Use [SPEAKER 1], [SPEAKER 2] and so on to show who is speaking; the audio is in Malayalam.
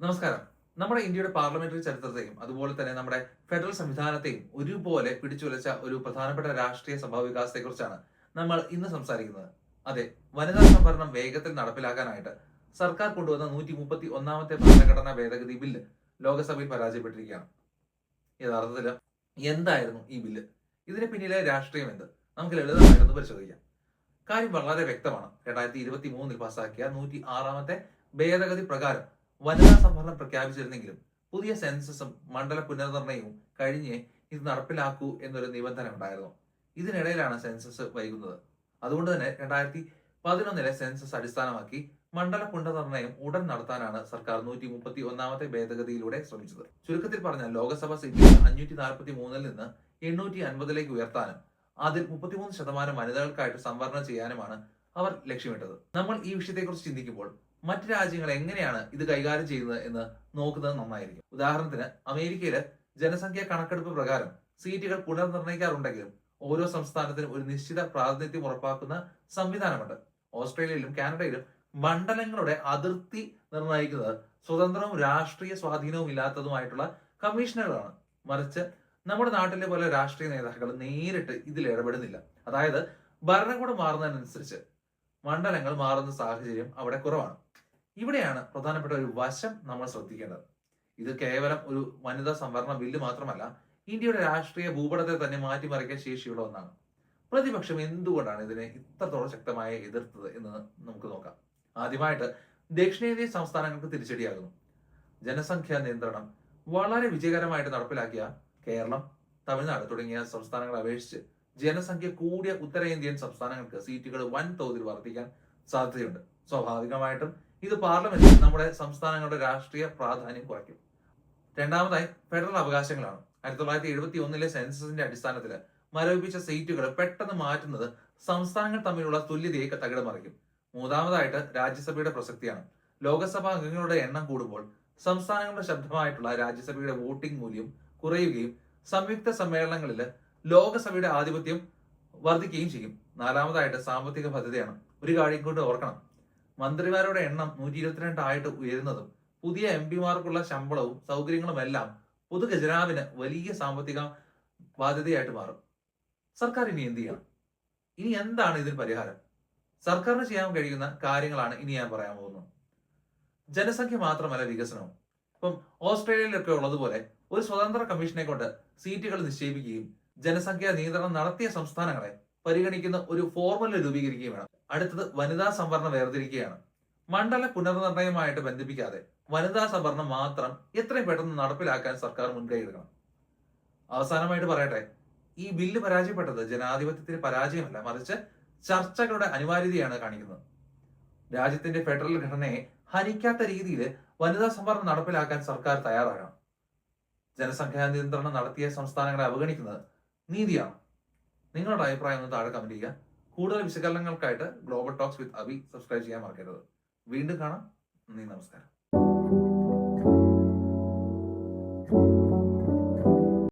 [SPEAKER 1] നമസ്കാരം. നമ്മുടെ ഇന്ത്യയുടെ പാർലമെന്ററി ചരിത്രത്തെയും അതുപോലെ തന്നെ നമ്മുടെ ഫെഡറൽ സംവിധാനത്തെയും ഒരുപോലെ പിടിച്ചുലച്ച ഒരു പ്രധാനപ്പെട്ട രാഷ്ട്രീയ സംഭവവികാസത്തെക്കുറിച്ചാണ് നമ്മൾ ഇന്ന് സംസാരിക്കുന്നത്. അതെ, വനിതാ സംവരണം വേഗത്തിൽ നടപ്പിലാക്കാനായിട്ട് സർക്കാർ കൊണ്ടുവന്ന 131ാമത്തെ ഭരണഘടനാ ഭേദഗതി ബില്ല് ലോക്സഭയിൽ പരാജയപ്പെട്ടിരിക്കുകയാണ്. യഥാർത്ഥത്തിൽ എന്തായിരുന്നു ഈ ബില്ല്? ഇതിന് പിന്നിലെ രാഷ്ട്രീയം എന്ത്? നമുക്ക് ലളിതമായിട്ടൊന്ന് പരിശോധിക്കാം. കാര്യം വളരെ വ്യക്തമാണ്. 2023 പാസാക്കിയ 106ാമത്തെ ഭേദഗതി പ്രകാരം വനിതാ സംവരണം പ്രഖ്യാപിച്ചിരുന്നെങ്കിലും പുതിയ സെൻസസും മണ്ഡല പുനർനിർണയവും കഴിഞ്ഞ് ഇത് നടപ്പിലാക്കൂ എന്നൊരു നിബന്ധന ഉണ്ടായിരുന്നു. ഇതിനിടയിലാണ് സെൻസസ് വൈകുന്നത്. അതുകൊണ്ട് തന്നെ 2011 സെൻസസ് അടിസ്ഥാനമാക്കി മണ്ഡല പുനർനിർണയം ഉടൻ നടത്താനാണ് സർക്കാർ 131ാമത്തെ ഭേദഗതിയിലൂടെ ശ്രമിച്ചത്. ചുരുക്കത്തിൽ പറഞ്ഞാൽ ലോക്സഭാ സീറ്റുകൾ 543 നിന്ന് 850 ഉയർത്താനും അതിൽ 33% വനിതകൾക്കായിട്ട് സംവരണം ചെയ്യാനുമാണ് അവർ ലക്ഷ്യമിട്ടത്. നമ്മൾ ഈ വിഷയത്തെക്കുറിച്ച് ചിന്തിക്കുമ്പോൾ മറ്റ് രാജ്യങ്ങൾ എങ്ങനെയാണ് ഇത് കൈകാര്യം ചെയ്യുന്നത് എന്ന് നോക്കുന്നത് നന്നായിരിക്കും. ഉദാഹരണത്തിന് അമേരിക്കയില് ജനസംഖ്യാ കണക്കെടുപ്പ് പ്രകാരം സീറ്റുകൾ പുനർനിർണയിക്കാറുണ്ടെങ്കിലും ഓരോ സംസ്ഥാനത്തിനും ഒരു നിശ്ചിത പ്രാതിനിധ്യം ഉറപ്പാക്കുന്ന സംവിധാനമുണ്ട്. ഓസ്ട്രേലിയയിലും കാനഡയിലും മണ്ഡലങ്ങളുടെ അതിർത്തി നിർണ്ണയിക്കുന്നത് സ്വതന്ത്രവും രാഷ്ട്രീയ സ്വാധീനവും ഇല്ലാത്തതുമായിട്ടുള്ള കമ്മീഷനുകളാണ്. മറിച്ച് നമ്മുടെ നാട്ടിലെ പോലെ രാഷ്ട്രീയ നേതാക്കൾ നേരിട്ട് ഇതിൽ ഇടപെടുന്നില്ല. അതായത് ഭരണകൂടം മാറുന്നതിനനുസരിച്ച് മണ്ഡലങ്ങൾ മാറുന്ന സാഹചര്യം അവിടെ കുറവാണ്. ഇവിടെയാണ് പ്രധാനപ്പെട്ട ഒരു വശം നമ്മൾ ശ്രദ്ധിക്കേണ്ടത്. ഇത് കേവലം ഒരു വനിതാ സംവരണ ബില്ല് മാത്രമല്ല, ഇന്ത്യയുടെ രാഷ്ട്രീയ ഭൂപടത്തെ തന്നെ മാറ്റിമറിക്കാൻ ശേഷിയുള്ള ഒന്നാണ്. പ്രതിപക്ഷം എന്തുകൊണ്ടാണ് ഇതിനെ ഇത്രത്തോളം ശക്തമായി എതിർത്തത് എന്ന് നമുക്ക് നോക്കാം. ആദ്യമായിട്ട് ദക്ഷിണേന്ത്യൻ സംസ്ഥാനങ്ങൾക്ക് തിരിച്ചടിയാകുന്നു. ജനസംഖ്യാ നിയന്ത്രണം വളരെ വിജയകരമായിട്ട് നടപ്പിലാക്കിയ കേരളം, തമിഴ്നാട് തുടങ്ങിയ സംസ്ഥാനങ്ങളെ അപേക്ഷിച്ച് ജനസംഖ്യ കൂടിയ ഉത്തരേന്ത്യൻ സംസ്ഥാനങ്ങൾക്ക് സീറ്റുകൾ വൻതോതിൽ വർദ്ധിക്കാൻ സാധ്യതയുണ്ട്. സ്വാഭാവികമായിട്ടും ഇത് പാർലമെന്റിൽ നമ്മുടെ സംസ്ഥാനങ്ങളുടെ രാഷ്ട്രീയ പ്രാധാന്യം കുറയ്ക്കും. രണ്ടാമതായി ഫെഡറൽ അവകാശങ്ങളാണ്. 1971 സെൻസസിന്റെ അടിസ്ഥാനത്തിൽ മരവിപ്പിച്ച സീറ്റുകൾ പെട്ടെന്ന് മാറ്റുന്നത് സംസ്ഥാനങ്ങൾ തമ്മിലുള്ള തുല്യതയെ തകിടം മറിക്കും. മൂന്നാമതായിട്ട് രാജ്യസഭയുടെ പ്രസക്തിയാണ്. ലോകസഭാ അംഗങ്ങളുടെ എണ്ണം കൂടുമ്പോൾ സംസ്ഥാനങ്ങളുടെ ശബ്ദമായിട്ടുള്ള രാജ്യസഭയുടെ വോട്ടിംഗ് മൂല്യം കുറയുകയും സംയുക്ത സമ്മേളനങ്ങളിൽ ലോകസഭയുടെ ആധിപത്യം വർദ്ധിക്കുകയും ചെയ്യും. നാലാമതായിട്ട് സാമ്പത്തിക ഭദ്രതയാണ്. ഒരു കാര്യം കൊണ്ട് ഓർക്കണം, മന്ത്രിമാരുടെ എണ്ണം 122 ആയിട്ട് ഉയരുന്നതും പുതിയ പിമാർക്കുള്ള ശമ്പളവും സൗകര്യങ്ങളും എല്ലാം പൊതുഖജനാവിന് വലിയ സാമ്പത്തിക ബാധ്യതയായിട്ട് മാറും. സർക്കാർ ഇനി എന്ത് ചെയ്യണം? ഇനി എന്താണ് ഇതിന് പരിഹാരം? സർക്കാരിന് ചെയ്യാൻ കഴിയുന്ന കാര്യങ്ങളാണ് ഇനി ഞാൻ പറയാൻ പോകുന്നത്. ജനസംഖ്യ മാത്രമല്ല വികസനവും. ഇപ്പം ഓസ്ട്രേലിയയിലൊക്കെ ഉള്ളതുപോലെ ഒരു സ്വതന്ത്ര കമ്മീഷനെ കൊണ്ട് സീറ്റുകൾ നിശ്ചയിപ്പിക്കുകയും ജനസംഖ്യാ നിയന്ത്രണം നടത്തിയ സംസ്ഥാനങ്ങളെ പരിഗണിക്കുന്ന ഒരു ഫോർമുല രൂപീകരിക്കുകയും വേണം. അടുത്തത് വനിതാ സംവരണം വേർതിരിക്കുകയാണ്. മണ്ഡല പുനർനിർണയമായിട്ട് ബന്ധിപ്പിക്കാതെ വനിതാ സംവരണം മാത്രം എത്രയും പെട്ടെന്ന് നടപ്പിലാക്കാൻ സർക്കാർ മുൻകൈ എടുക്കണം. അവസാനമായിട്ട് പറയട്ടെ, ഈ ബില്ല് പരാജയപ്പെട്ടത് ജനാധിപത്യത്തിന് പരാജയമല്ല, മറിച്ച് ചർച്ചകളുടെ അനിവാര്യതയാണ് കാണിക്കുന്നത്. രാജ്യത്തിന്റെ ഫെഡറൽ ഘടനയെ ഹനിക്കാത്ത രീതിയിൽ വനിതാ സംവരണം നടപ്പിലാക്കാൻ സർക്കാർ തയ്യാറാകണം. ജനസംഖ്യാ നിയന്ത്രണം നടത്തിയ സംസ്ഥാനങ്ങളെ അവഗണിക്കുന്നത് നീതിയാണ്. നിങ്ങളുടെ അഭിപ്രായം ഒന്ന് താഴെ കമന്റ് ചെയ്യുക. കൂടുതൽ വിശകലനങ്ങൾക്കായിട്ട് global talks with Abhi subscribe ചെയ്യാൻ മറക്കരുത്. വീണ്ടും കാണാം. നന്ദി, നമസ്കാരം.